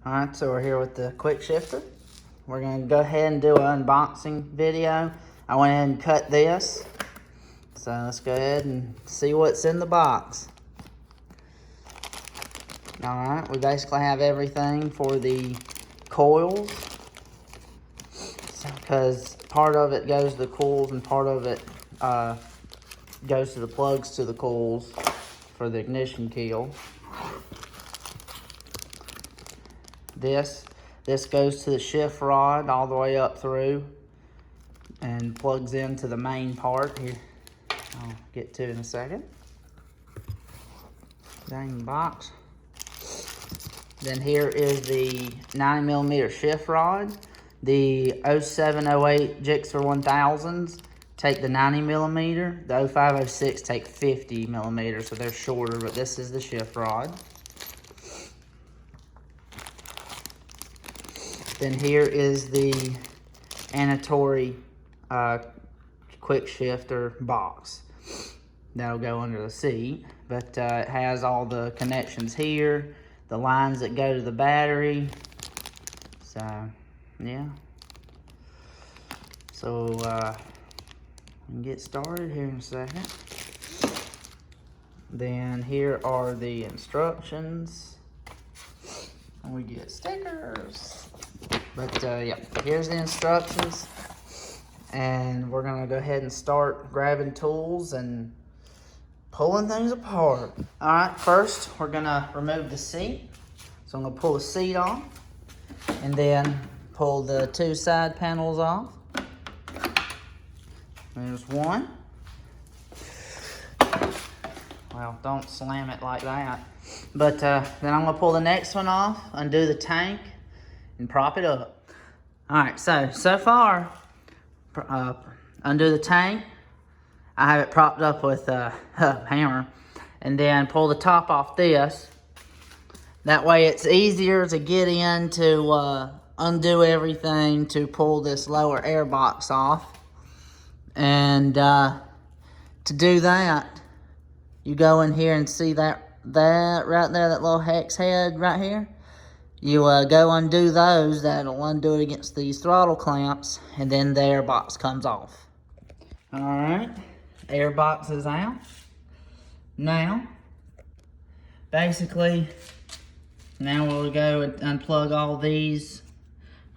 Alright, so we're here with the Quickshifter. We're going to go ahead and do an unboxing video. I went ahead and cut this. So let's go ahead and see what's in the box. Alright, we basically have everything for the coils. Because part of it goes to the coils and part of it goes to the plugs to the coils for the ignition keel. This goes to the shift rod all the way up through and plugs into the main part here. I'll get to in a second. Dang box. Then here is the 9mm shift rod. The 0708 GSXR 1000s take the 90mm. The 0506 take 50mm, so they're shorter, but this is the shift rod. Then here is the Annitori Quickshifter box. That'll go under the seat, but it has all the connections here, the lines that go to the battery. So, yeah. So, we can get started here in a second. Then here are the instructions. And we get stickers. But yeah, here's the instructions, and we're gonna go ahead and start grabbing tools and pulling things apart. All right, first we're gonna remove the seat. So I'm gonna pull the seat off, and then pull the two side panels off. There's one. Well, don't slam it like that. But then I'm gonna pull the next one off, undo the tank, and prop it up. Alright, so far, undo the tank. I have it propped up with a hammer. And then pull the top off this. That way it's easier to get in to undo everything to pull this lower air box off. And to do that, you go in here and see that right there, that little hex head right here. You go undo those, that'll undo it against these throttle clamps, and then the air box comes off. Alright, air box is out. Now, basically, now we'll go and unplug all these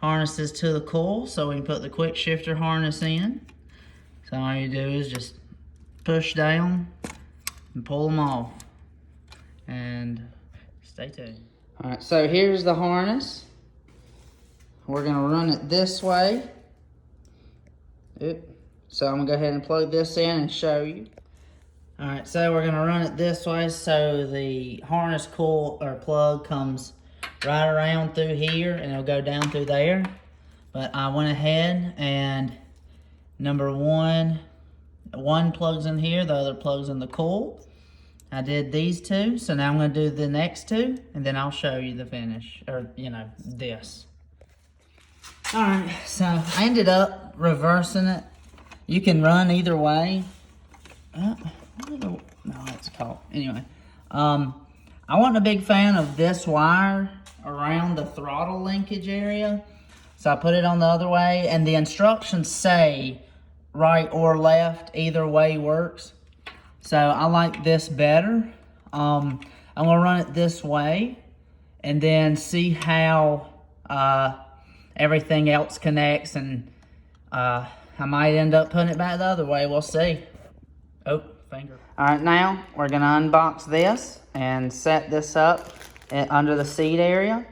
harnesses to the coil so we can put the Quickshifter harness in. So all you do is just push down and pull them off. And stay tuned. Alright, so here's the harness. We're going to run it this way. So I'm going to go ahead and plug this in and show you. Alright, so we're going to run it this way so the harness coil or plug comes right around through here and it'll go down through there. But I went ahead and one plugs in here, the other plugs in the coil. I did these two, so now I'm going to do the next two, and then I'll show you the finish, or, this. Alright, so I ended up reversing it. You can run either way. No, that's caught. Anyway, I wasn't a big fan of this wire around the throttle linkage area, so I put it on the other way, and the instructions say right or left, either way works. So I like this better. I'm gonna run it this way and then see how everything else connects, and I might end up putting it back the other way. We'll see. Oh, finger. All right, now we're gonna unbox this and set this up under the seat area,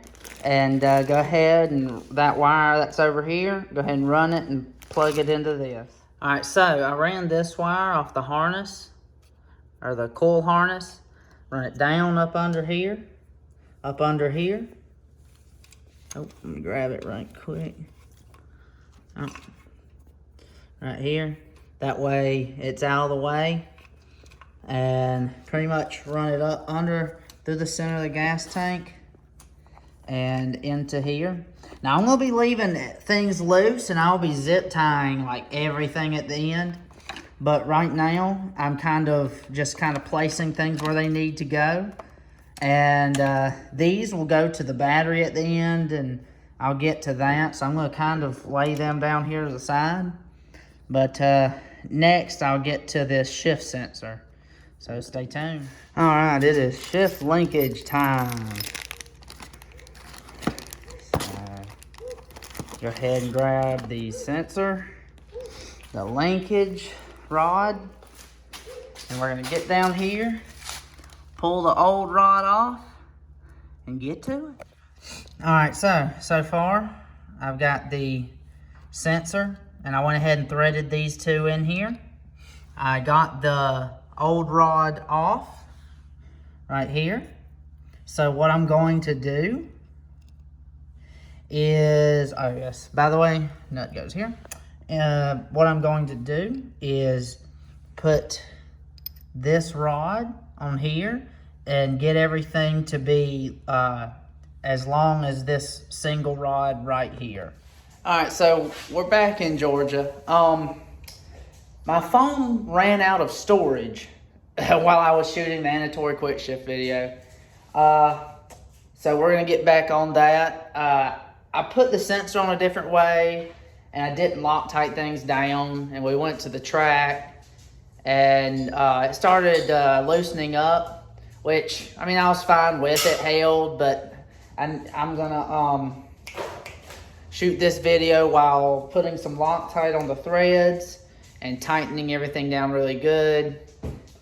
and go ahead and that wire that's over here, go ahead and run it and plug it into this. All right, so I ran this wire off the harness, or the coil harness, run it down up under here. Oh, let me grab it right quick. Oh, right here. That way it's out of the way. And pretty much run it up under through the center of the gas tank and into here. Now I'm gonna be leaving things loose, and I'll be zip tying like everything at the end. But right now, I'm just kind of placing things where they need to go. And these will go to the battery at the end, and I'll get to that. So I'm going to kind of lay them down here to the side. But next, I'll get to this shift sensor. So stay tuned. All right, it is shift linkage time. Go ahead and grab the sensor, the linkage rod, and we're gonna get down here, pull the old rod off, and get to it. All right, so far, I've got the sensor, and I went ahead and threaded these two in here. I got the old rod off right here. So what I'm going to do is, oh yes, by the way, nut goes here. What I'm going to do is put this rod on here and get everything to be as long as this single rod right here. All right, so we're back in Georgia. My phone ran out of storage while I was shooting the Annitori Quickshifter video. So we're gonna get back on that. I put the sensor on a different way, and I didn't Loctite things down, and we went to the track, and it started loosening up, which, I mean, I was fine with it, held, but I'm gonna shoot this video while putting some Loctite on the threads and tightening everything down really good,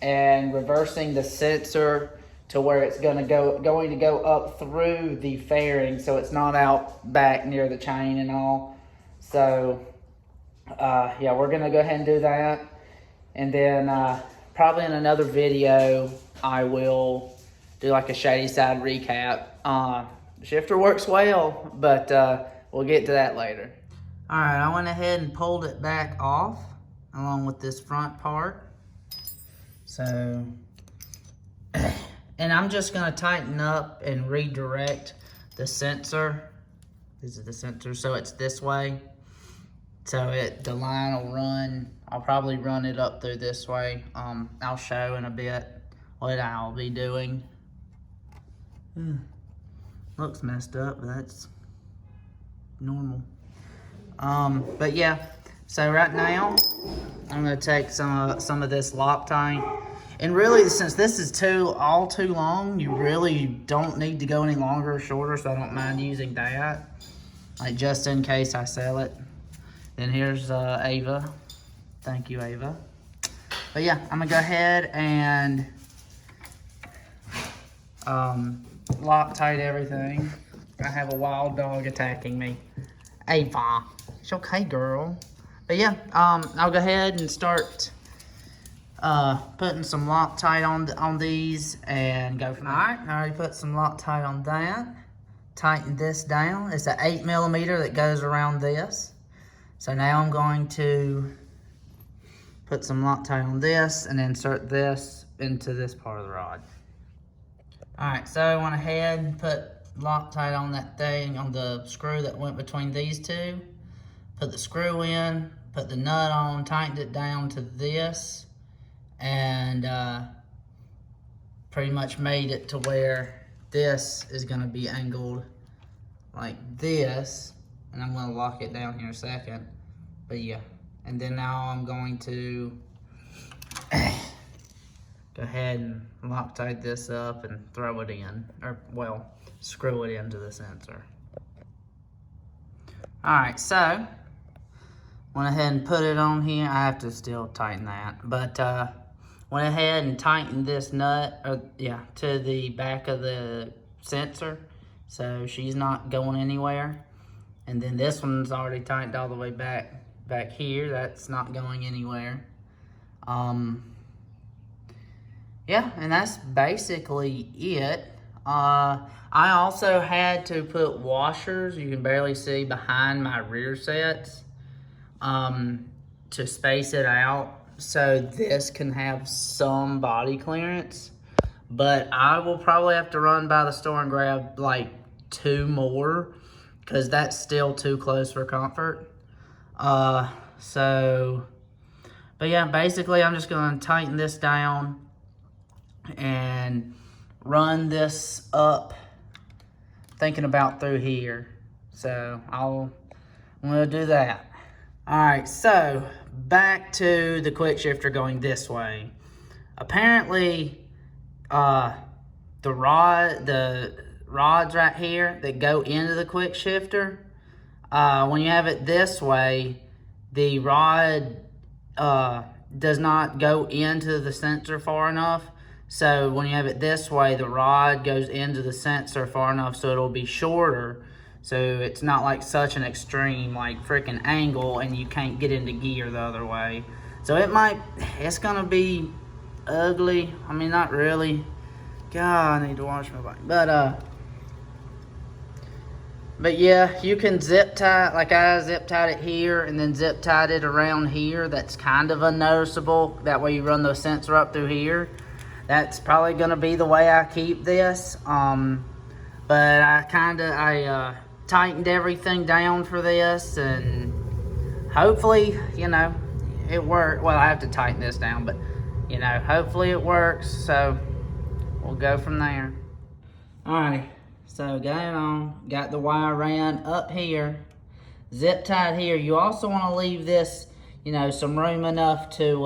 and reversing the sensor to where it's going to go up through the fairing, so it's not out back near the chain and all. So yeah, we're going to go ahead and do that, and then probably in another video I will do like a shady side recap. The shifter works well, but we'll get to that later. All right, I went ahead and pulled it back off along with this front part. So, and I'm just gonna tighten up and redirect the sensor. This is the sensor, so it's this way. So the line will run, I'll probably run it up through this way. I'll show in a bit what I'll be doing. Looks messed up, but that's normal. But yeah, so right now, I'm gonna take some of this Loctite. And really, since this is all too long, you really don't need to go any longer or shorter, so I don't mind using that. Like, just in case I sell it. Then here's Ava. Thank you, Ava. But yeah, I'm gonna go ahead and Loctite everything. I have a wild dog attacking me. Ava, it's okay, girl. But yeah, I'll go ahead and start putting some Loctite on these and go from there. All right, I already put some Loctite on that. Tighten this down. It's an 8mm that goes around this. So now I'm going to put some Loctite on this and insert this into this part of the rod. All right, so I went ahead and put Loctite on that thing, on the screw that went between these two. Put the screw in, put the nut on, tightened it down to this, and pretty much made it to where this is gonna be angled like this, and I'm gonna lock it down here in a second. But yeah, and then now I'm going to go ahead and Loctite this up and throw it in, or well, screw it into the sensor. All right, so went ahead and put it on here. I have to still tighten that, but went ahead and tightened this nut, to the back of the sensor, so she's not going anywhere. And then this one's already tightened all the way back here. That's not going anywhere. Yeah, and that's basically it. I also had to put washers, you can barely see, behind my rear sets to space it out so this can have some body clearance. But I will probably have to run by the store and grab like 2 more because that's still too close for comfort. But yeah, basically I'm just gonna tighten this down and run this up, thinking about through here. So I'm gonna do that. All right, so back to the quick shifter going this way. Apparently, the rods right here that go into the quick shifter, when you have it this way, the rod does not go into the sensor far enough. So when you have it this way, the rod goes into the sensor far enough so it'll be shorter. So it's not like such an extreme like freaking angle and you can't get into gear the other way. So it's gonna be ugly. I mean, not really. God, I need to wash my bike. But yeah, you can zip tie, like I zip tied it here and then zip tied it around here. That's kind of unnoticeable. That way you run the sensor up through here. That's probably gonna be the way I keep this. But I tightened everything down for this, and hopefully, you know, it worked. Well, I have to tighten this down, but you know, hopefully it works. So we'll go from there. Alrighty. So got it on, got the wire ran up here, zip tied here. You also want to leave this, you know, some room enough to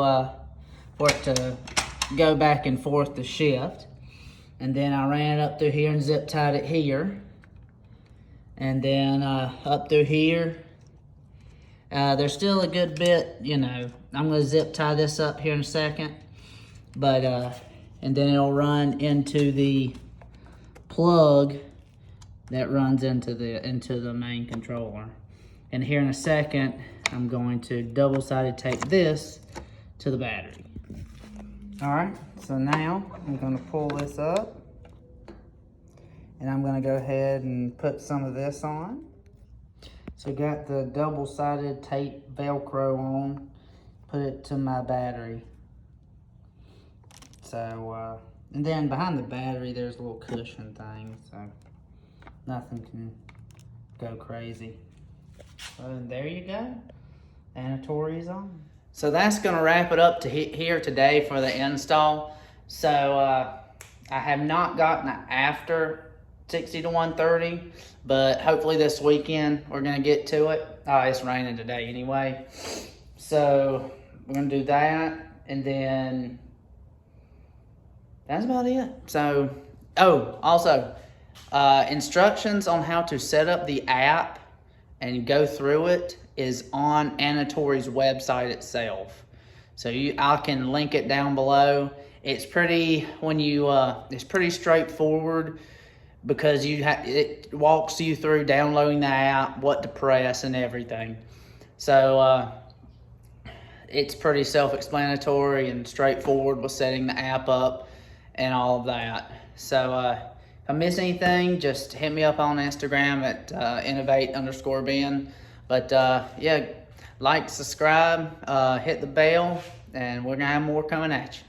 for it to go back and forth to shift. And then I ran it up through here and zip tied it here. And then up through here. There's still a good bit, you know. I'm gonna zip tie this up here in a second. But and then it'll run into the plug that runs into the main controller. And here in a second, I'm going to double-sided tape this to the battery. All right, so now I'm gonna pull this up and I'm gonna go ahead and put some of this on. So got the double-sided tape Velcro on, put it to my battery. So, and then behind the battery, there's a little cushion thing, so nothing can go crazy. And there you go. Annitori's on. So that's gonna wrap it up to here today for the install. So I have not gotten an after 60 to 130, but hopefully this weekend we're gonna get to it. It's raining today anyway. So we're gonna do that, and then that's about it. So, also, instructions on how to set up the app and go through it is on Annitori's website itself. So I can link it down below. It's pretty it's pretty straightforward because it walks you through downloading the app, what to press, and everything. So it's pretty self-explanatory and straightforward with setting the app up and all of that. So if I miss anything, just hit me up on Instagram at innovate_Ben. But yeah, like, subscribe, hit the bell, and we're gonna have more coming at you.